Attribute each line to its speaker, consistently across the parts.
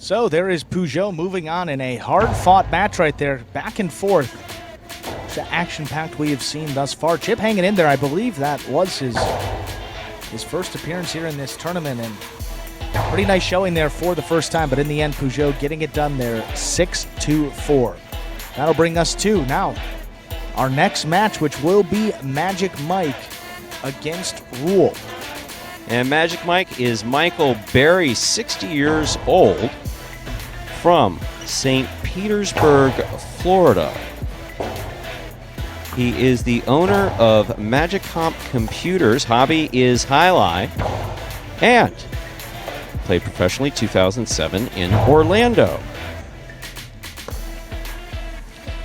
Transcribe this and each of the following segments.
Speaker 1: So there is Peugeot moving on in a hard-fought match right there, back and forth. The action-packed we have seen thus far. Chip hanging in there. I believe that was his first appearance here in this tournament, and pretty nice showing there for the first time. But in the end, Peugeot getting it done there, 6-4. That'll bring us to now our next match, which will be Magic Mike against Rule.
Speaker 2: And Magic Mike is Michael Berry, 60 years old, from St. Petersburg, Florida. He is the owner of MagicComp Computers. Hobby is Jaialai, and played professionally 2007 in Orlando.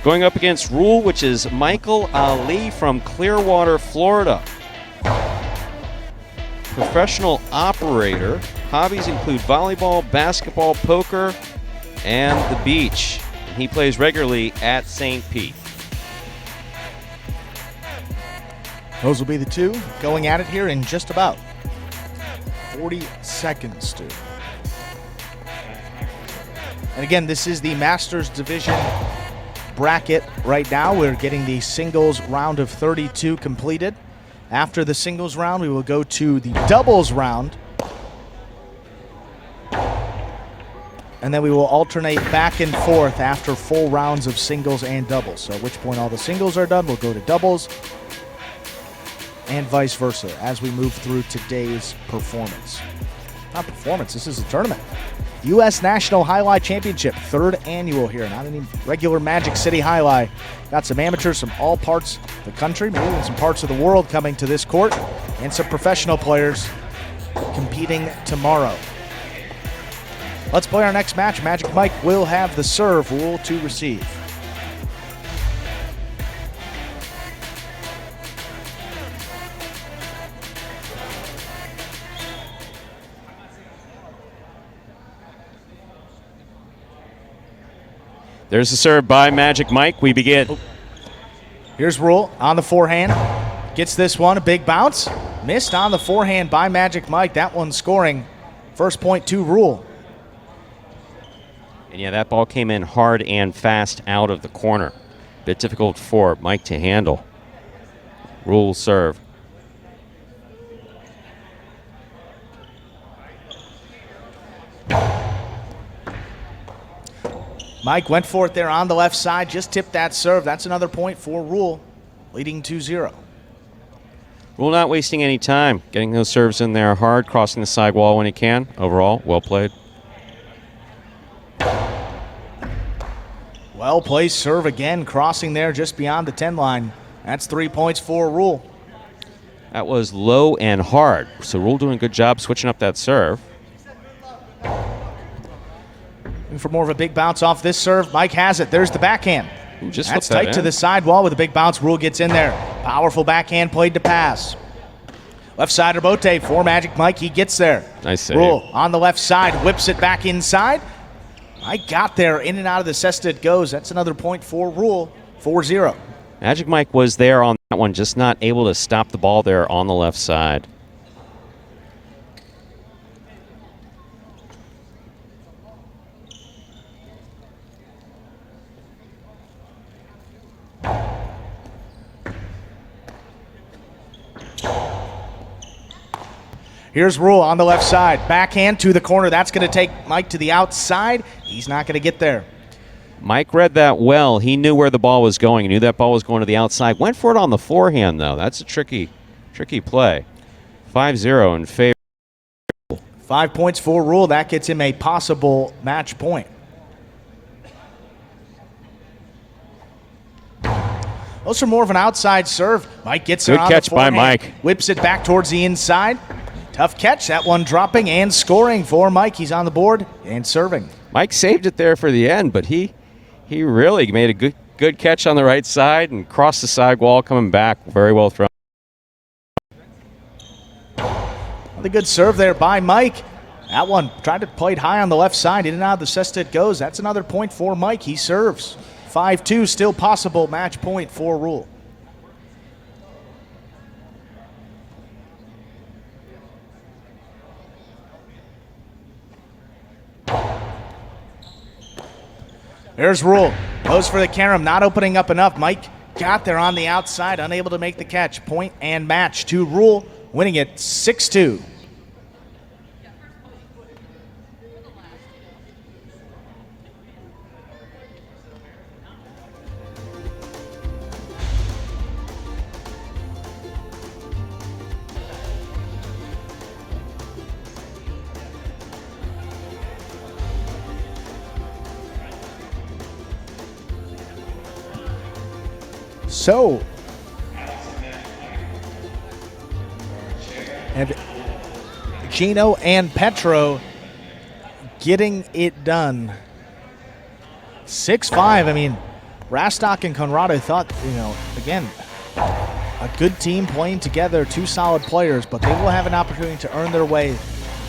Speaker 2: Going up against Rule, which is Michael Ali from Clearwater, Florida. Professional operator. Hobbies include volleyball, basketball, poker, and the beach. And he plays regularly at St. Pete.
Speaker 1: Those will be the two going at it here in just about 40 seconds, Stu. And again, this is the Masters Division bracket right now. We're getting the singles round of 32 completed. After the singles round, we will go to the doubles round. And then we will alternate back and forth after full rounds of singles and doubles. So at which point all the singles are done, we'll go to doubles, and vice versa as we move through today's performance. Not performance, this is a tournament. U.S. National Jaialai Championship, third annual here, not any regular Magic City Jaialai. Got some amateurs from all parts of the country, maybe even some parts of the world coming to this court, and some professional players competing tomorrow. Let's play our next match. Magic Mike will have the serve, Rule to receive.
Speaker 2: There's the serve by Magic Mike. We begin.
Speaker 1: Here's Rule on the forehand. Gets this one, a big bounce. Missed on the forehand by Magic Mike. That one scoring. First point to Rule.
Speaker 2: And yeah, that ball came in hard and fast out of the corner. Bit difficult for Mike to handle. Rule serve.
Speaker 1: Mike went for it there on the left side, just tipped that serve. That's another point for Rule, leading 2-0.
Speaker 2: Rule not wasting any time, getting those serves in there hard, crossing the side wall when he can. Overall, well played.
Speaker 1: Well-placed serve again, crossing there just beyond the 10 line. That's 3 points for Rule.
Speaker 2: That was low and hard, so Rule doing a good job switching up that serve.
Speaker 1: For more of a big bounce off this serve, Mike has it. There's the backhand. That's tight to the sidewall with a big bounce. Rule gets in there. Powerful backhand played to pass. Left side rebote for Magic Mike. He gets there.
Speaker 2: Nice save.
Speaker 1: Rule on the left side, whips it back inside. Mike got there, in and out of the cesta it goes. That's another point for Rule, 4-0.
Speaker 2: Magic Mike was there on that one, just not able to stop the ball there on the left side.
Speaker 1: Here's Rule on the left side. Backhand to the corner. That's going to take Mike to the outside. He's not going to get there.
Speaker 2: Mike read that well. He knew where the ball was going. He knew that ball was going to the outside. Went for it on the forehand, though. That's a tricky play. 5-0 in favor.
Speaker 1: 5 points for Rule. That gets him a possible match point. Those are more of an outside serve. Mike gets it on the
Speaker 2: forehand. Good catch by Mike.
Speaker 1: Whips it back towards the inside. Tough catch. That one dropping and scoring for Mike. He's on the board and serving.
Speaker 2: Mike saved it there for the end, but he really made a good catch on the right side and crossed the side wall coming back. Very well thrown.
Speaker 1: The good serve there by Mike. That one tried to play it high on the left side. In and out of the cesta it goes. That's another point for Mike. He serves. 5-2, still possible match point for Rule. There's Rule. Goes for the carom, not opening up enough. Mike got there on the outside, unable to make the catch. Point and match to Rule, winning it 6-2. So, and Gino and Petro getting it done. 6-5. I mean, Rastock and Conrado thought, again, a good team playing together, two solid players, but they will have an opportunity to earn their way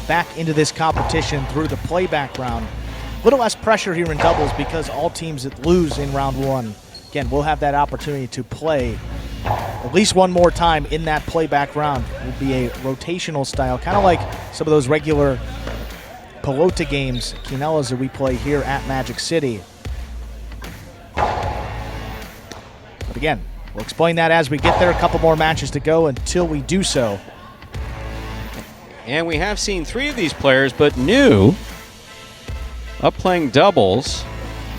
Speaker 1: back into this competition through the playback round. A little less pressure here in doubles because all teams that lose in round one, again, we'll have that opportunity to play at least one more time in that playback round. It will be a rotational style, kind of like some of those regular pelota games, quinellas that we play here at Magic City. But again, we'll explain that as we get there. A couple more matches to go until we do so.
Speaker 2: And we have seen three of these players, but new, up playing doubles,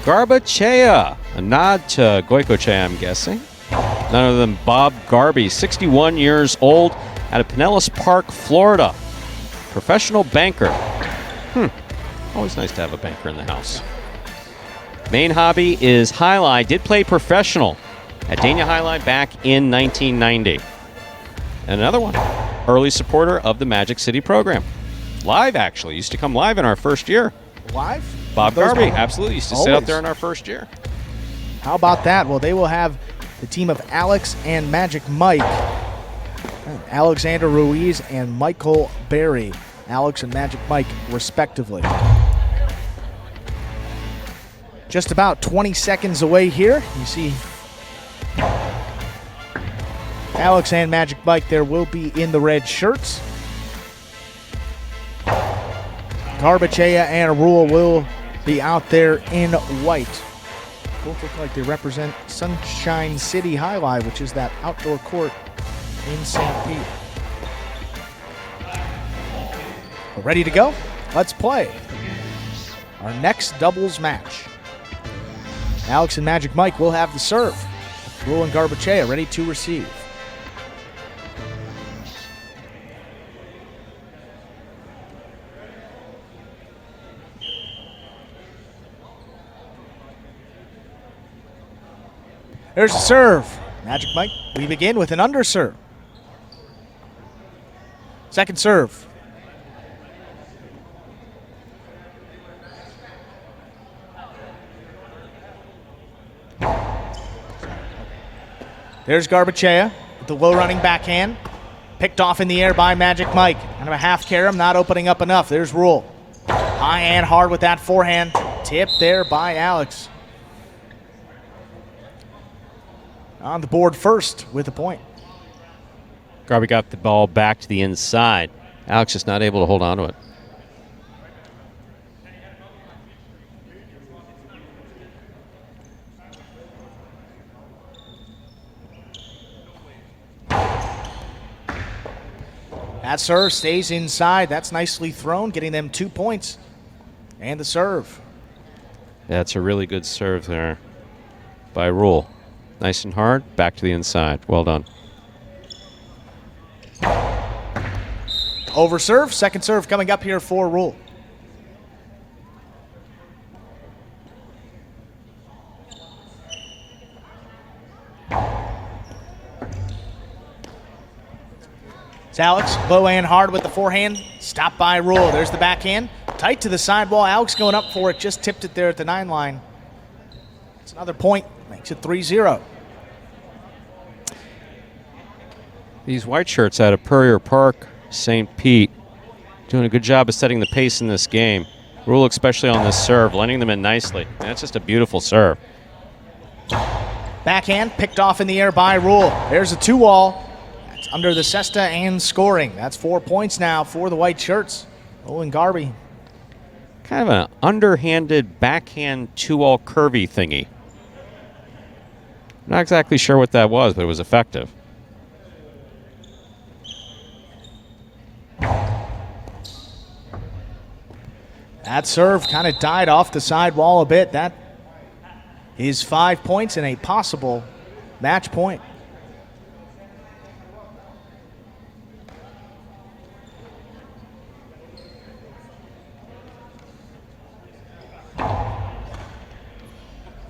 Speaker 2: Garbachea. A nod to Goicoechea, I'm guessing. None other than Bob Garby, 61 years old, out of Pinellas Park, Florida. Professional banker. Always nice to have a banker in the house. Main hobby is highlight. Did play professional at Dania Highlight back in 1990. And another one, early supporter of the Magic City program. Live, actually. Used to come live in our first year.
Speaker 1: Live?
Speaker 2: Bob Garby, absolutely. Used to sit out there in our first year.
Speaker 1: How about that? Well, they will have the team of Alex and Magic Mike. Alexander Ruiz and Michael Berry. Alex and Magic Mike, respectively. Just about 20 seconds away here. You see Alex and Magic Mike there will be in the red shirts. Garbachea and Rule will be out there in white. Both look like they represent Sunshine City Jaialai, which is that outdoor court in St. Pete. We're ready to go? Let's play our next doubles match. Alex and Magic Mike will have the serve. Rule and Garbachea ready to receive. There's a serve. Magic Mike, we begin with an underserve. Second serve. There's Garbachea with the low running backhand. Picked off in the air by Magic Mike. Kind of a half carom, not opening up enough. There's Rule. High and hard with that forehand. Tipped there by Alex. On the board first with a point.
Speaker 2: Garby got the ball back to the inside. Alex just not able to hold on to it.
Speaker 1: That serve stays inside. That's nicely thrown, getting them 2 points. And the serve.
Speaker 2: That's a really good serve there by Rule. Nice and hard, back to the inside. Well done.
Speaker 1: Over serve, second serve coming up here for Rule. It's Alex, low and hard with the forehand. Stopped by Rule. There's the backhand. Tight to the sidewall. Alex going up for it. Just tipped it there at the 9 line. It's another point. Makes it 3-0.
Speaker 2: These white shirts out of Purrier Park, St. Pete, doing a good job of setting the pace in this game. Rule especially on this serve, letting them in nicely. That's just a beautiful serve.
Speaker 1: Backhand picked off in the air by Rule. There's a 2-wall. That's under the cesta and scoring. That's 4 points now for the white shirts. Owen Garby.
Speaker 2: kind of an underhanded backhand 2-all curvy thingy. Not exactly sure what that was, but it was effective.
Speaker 1: That serve kind of died off the sidewall a bit. That is 5 points and a possible match point.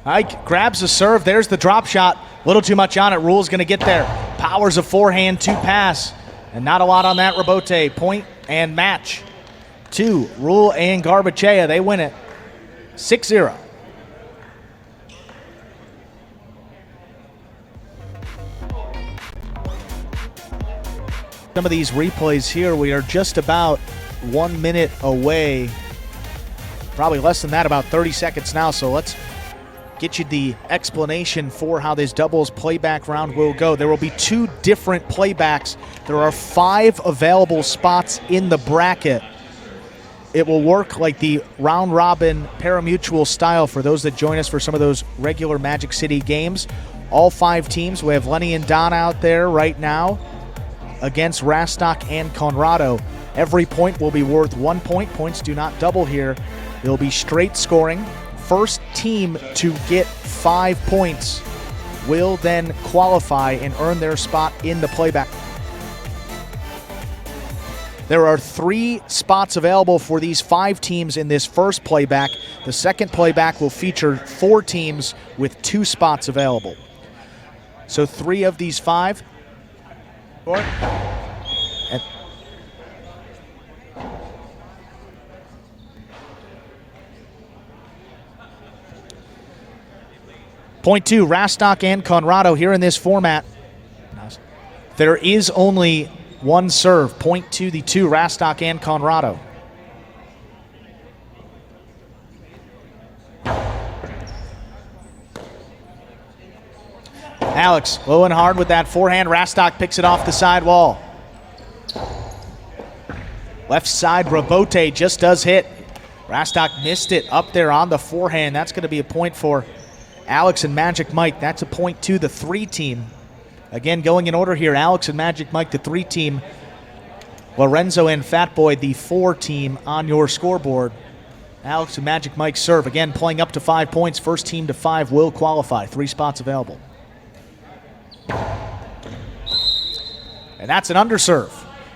Speaker 1: Ike grabs the serve. There's the drop shot. A little too much on it. Rule's going to get there. Powers a forehand, 2 pass. And not a lot on that rebote. Point and match. 2, Rule and Garbachea. They win it 6-0. Some of these replays here, we are just about 1 minute away. Probably less than that, about 30 seconds now. So let's get you the explanation for how this doubles playback round will go. There will be 2 different playbacks. There are 5 available spots in the bracket. It will work like the round robin parimutuel style for those that join us for some of those regular Magic City games. All 5 teams, we have Lenny and Don out there right now against Rastock and Conrado. Every point will be worth 1 point. Points do not double here. It'll be straight scoring. First team to get 5 points will then qualify and earn their spot in the playback. There are 3 spots available for these 5 teams in this first playback. The second playback will feature 4 teams with 2 spots available. So 3 of these 5. Point 2, Rastock and Conrado here in this format. There is only 1 serve. Point to the 2, Rastock and Conrado. Alex low and hard with that forehand. Rastock picks it off the sidewall. Left side, Rabote just does hit. Rastock missed it up there on the forehand. That's going to be a point for Alex and Magic Mike. That's a point to the 3 team. Again, going in order here, Alex and Magic Mike, the 3 team. Lorenzo and Fat Boy, the 4 team on your scoreboard. Alex and Magic Mike serve. Again, playing up to 5 points. First team to 5 will qualify. 3 spots available. And that's an underserve.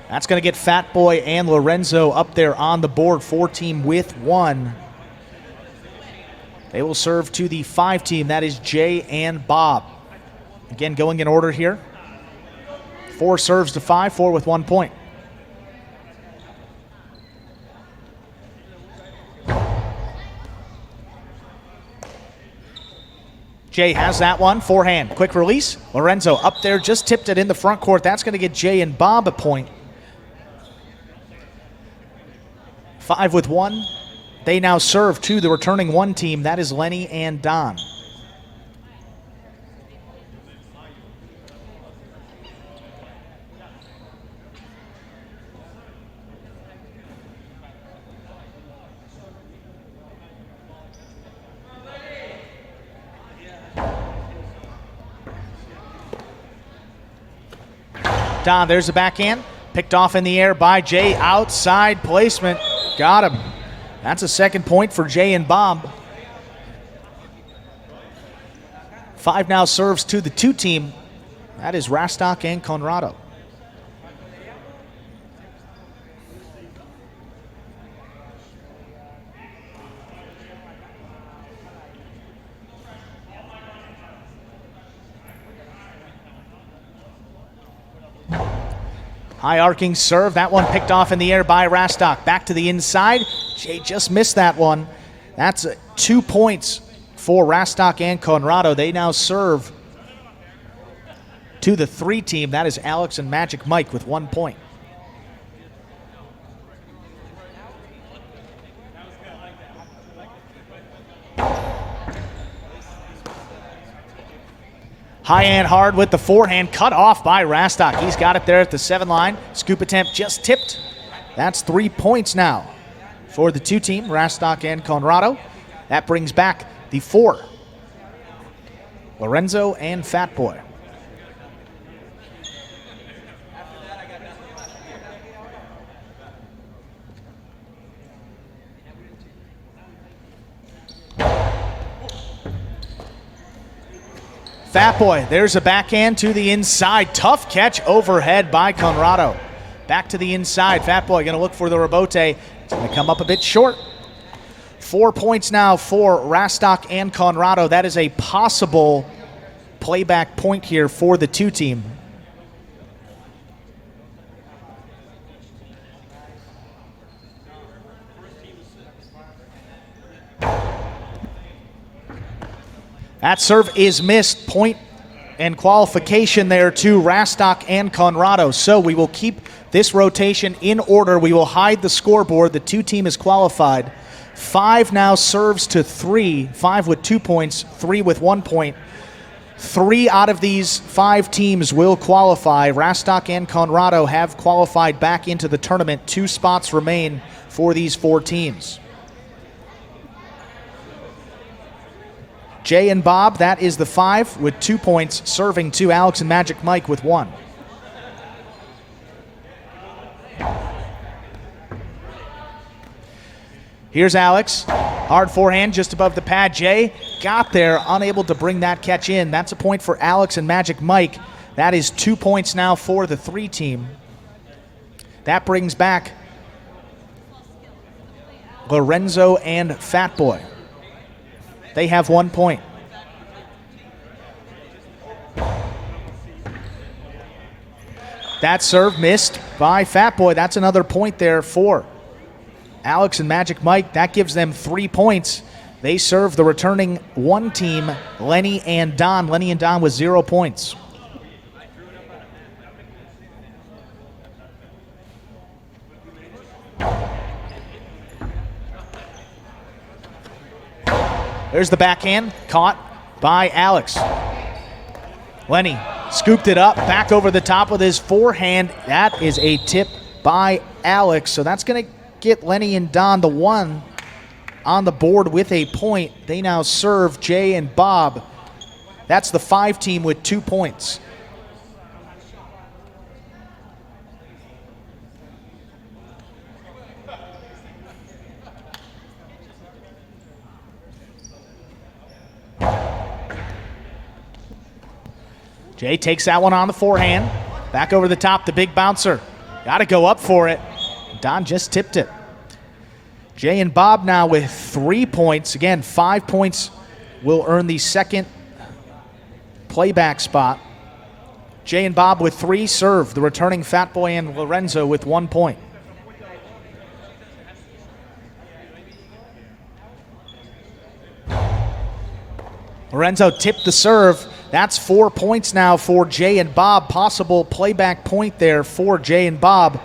Speaker 1: That's going to get Fat Boy and Lorenzo up there on the board. 4 team with 1. They will serve to the 5 team. That is Jay and Bob. Again, going in order here. 4 serves to 5, 4 with 1 point. Jay has that one. Forehand. Quick release. Lorenzo up there. Just tipped it in the front court. That's going to get Jay and Bob a point. 5 with 1. They now serve to the returning 1 team. That is Lenny and Don. Don, there's the backhand. Picked off in the air by Jay. Outside placement. Got him. That's a second point for Jay and Bob. 5 now serves to the 2 team. That is Rastock and Conrado. High arcing serve. That one picked off in the air by Rastock. Back to the inside. Jay just missed that one. That's 2 points for Rastock and Conrado. They now serve to the 3 team. That is Alex and Magic Mike with 1 point. High and hard with the forehand, cut off by Rastock. He's got it there at the 7 line. Scoop attempt just tipped. That's 3 points now for the 2 team, Rastock and Conrado. That brings back the 4, Lorenzo and Fat Boy. Fat Boy, there's a backhand to the inside. Tough catch overhead by Conrado. Back to the inside. Fat Boy going to look for the rebote. It's going to come up a bit short. 4 points now for Rastock and Conrado. That is a possible playback point here for the 2 team. That serve is missed. Point and qualification there to Rastock and Conrado. So we will keep this rotation in order. We will hide the scoreboard. The 2 team is qualified. 5 now serves to 3. 5 with 2 points, 3 with 1 point. 3 out of these 5 teams will qualify. Rastock and Conrado have qualified back into the tournament. 2 spots remain for these 4 teams. Jay and Bob, that is the 5 with 2 points, serving to Alex and Magic Mike with 1. Here's Alex. Hard forehand just above the pad. Jay got there, unable to bring that catch in. That's a point for Alex and Magic Mike. That is 2 points now for the 3 team. That brings back Lorenzo and Fat Boy. They have 1 point. That serve missed by Fat Boy. That's another point there for Alex and Magic Mike. That gives them 3 points. They serve the returning 1 team, Lenny and Don. Lenny and Don with 0 points. There's the backhand, caught by Alex. Lenny scooped it up, back over the top with his forehand. That is a tip by Alex. So that's going to get Lenny and Don the 1 on the board with a point. They now serve Jay and Bob. That's the 5 team with 2 points. Jay takes that one on the forehand. Back over the top, the big bouncer. Got to go up for it. Don just tipped it. Jay and Bob now with 3 points. Again, 5 points will earn the second playback spot. Jay and Bob with 3 serve. The returning Fat Boy and Lorenzo with 1 point. Lorenzo tipped the serve. That's 4 points now for Jay and Bob. Possible playback point there for Jay and Bob.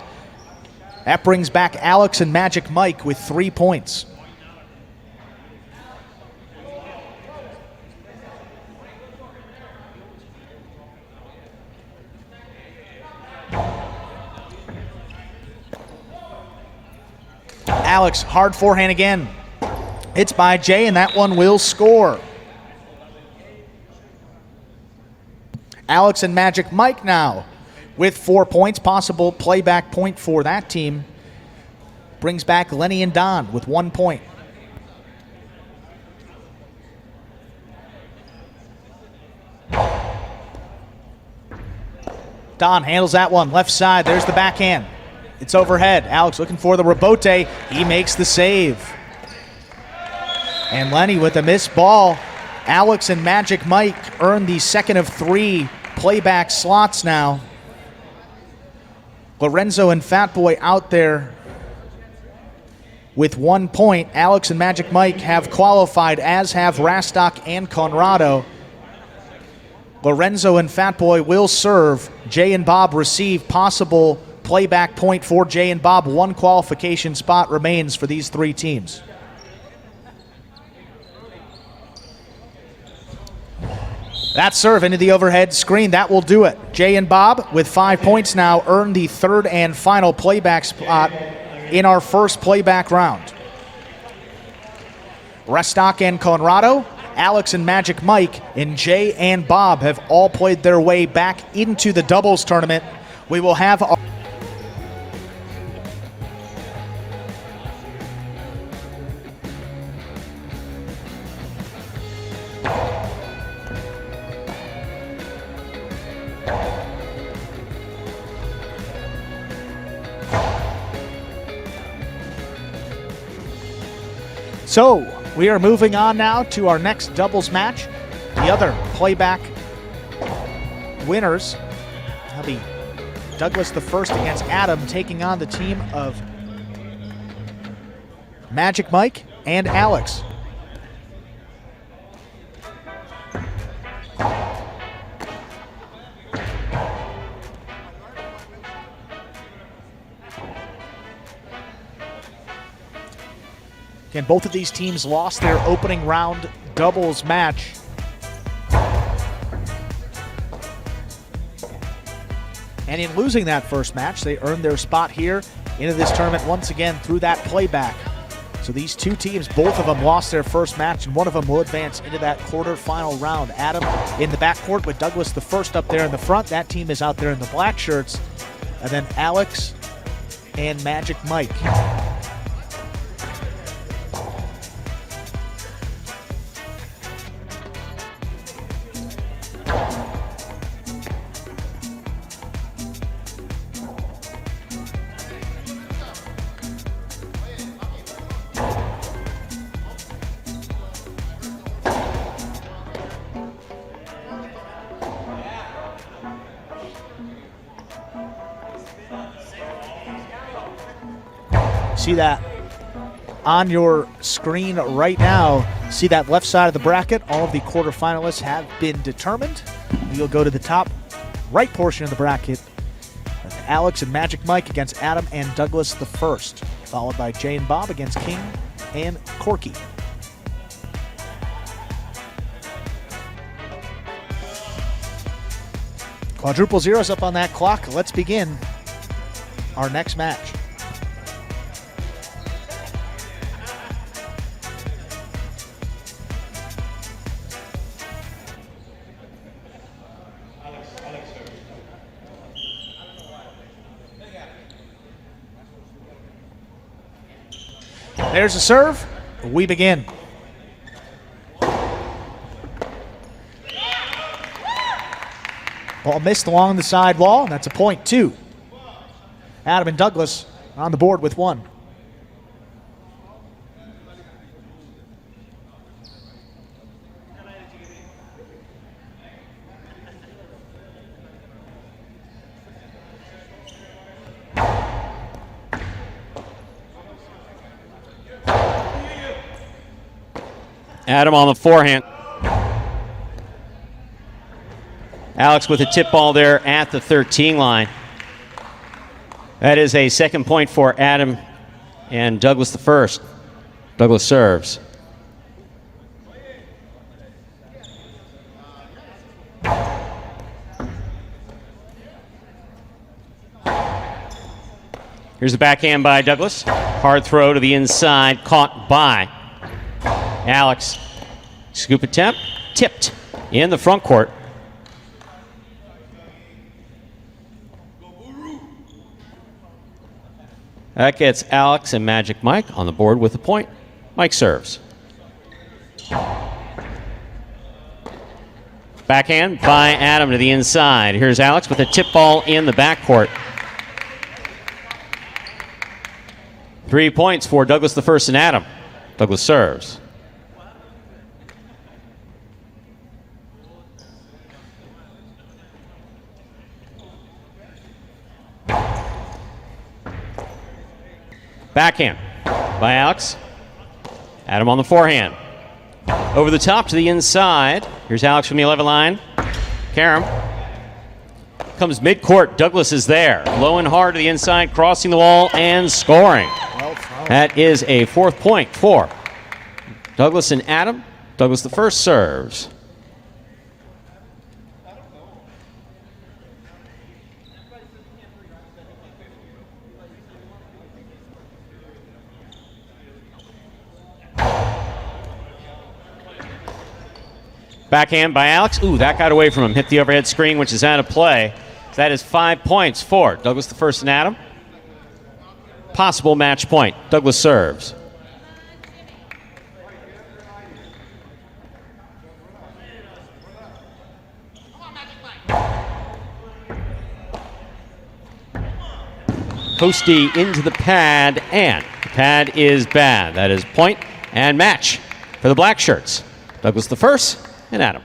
Speaker 1: That brings back Alex and Magic Mike with 3 points. Alex, hard forehand again. It's by Jay, and that one will score. Alex and Magic Mike now with 4 points. Possible playback point for that team. Brings back Lenny and Don with 1 point. Don handles that one left side. There's the backhand. It's overhead. Alex looking for the rebote. He makes the save. And Lenny with a missed ball. Alex and Magic Mike earn the second of 3 playback slots now. Lorenzo and Fat Boy out there with 1 point. Alex and Magic Mike have qualified, as have Rastock and Conrado. Lorenzo and Fat Boy will serve. Jay and Bob receive. Possible playback point for Jay and Bob. 1 qualification spot remains for these 3 teams. That serve into the overhead screen. That will do it. Jay and Bob with 5 points now earn the 3rd and final playback spot in our first playback round. Restock and Conrado, Alex and Magic Mike, and Jay and Bob have all played their way back into the doubles tournament. We will have our So, we are moving on now to our next doubles match. The other playback winners will be Douglas the First against Adam, taking on the team of Magic Mike and Alex. Again, both of these teams lost their opening round doubles match. And in losing that first match, they earned their spot here into this tournament once again through that playback. So these two teams, both of them lost their first match, and one of them will advance into that quarterfinal round. Adam in the backcourt with Douglas the First up there in the front. That team is out there in the black shirts. And then Alex and Magic Mike. See that on your screen right now. See that left side of the bracket. All of the quarterfinalists have been determined. You'll go to the top right portion of the bracket. Alex and Magic Mike against Adam and Douglas the First, followed by Jay and Bob against King and Corky. Quadruple zeros up on that clock. Let's begin our next match. There's a serve. We begin. Ball missed along the side wall. That's a point, 2. Adam and Douglas on the board with 1.
Speaker 2: Adam on the forehand. Alex with a tip ball there at the 13 line. That is a second point for Adam and Douglas the First. Douglas serves. Here's the backhand by Douglas. Hard throw to the inside, caught by Alex. Scoop attempt, tipped in the front court. That gets Alex and Magic Mike on the board with a point. Mike serves. Backhand by Adam to the inside. Here's Alex with a tip ball in the backcourt. 3 points for Douglas the First and Adam. Douglas serves. Backhand by Alex. Adam on the forehand. Over the top to the inside. Here's Alex from the 11 line. Karam. Comes midcourt. Douglas is there. Low and hard to the inside, crossing the wall and scoring. That is a 4th point for Douglas and Adam. Douglas the First serves. Backhand by Alex. Ooh, that got away from him. Hit the overhead screen, which is out of play. So that is 5 points for Douglas the First and Adam. Possible match point. Douglas serves. Posty into the pad, and the pad is bad. That is point and match for the black shirts. Douglas the First and Adam.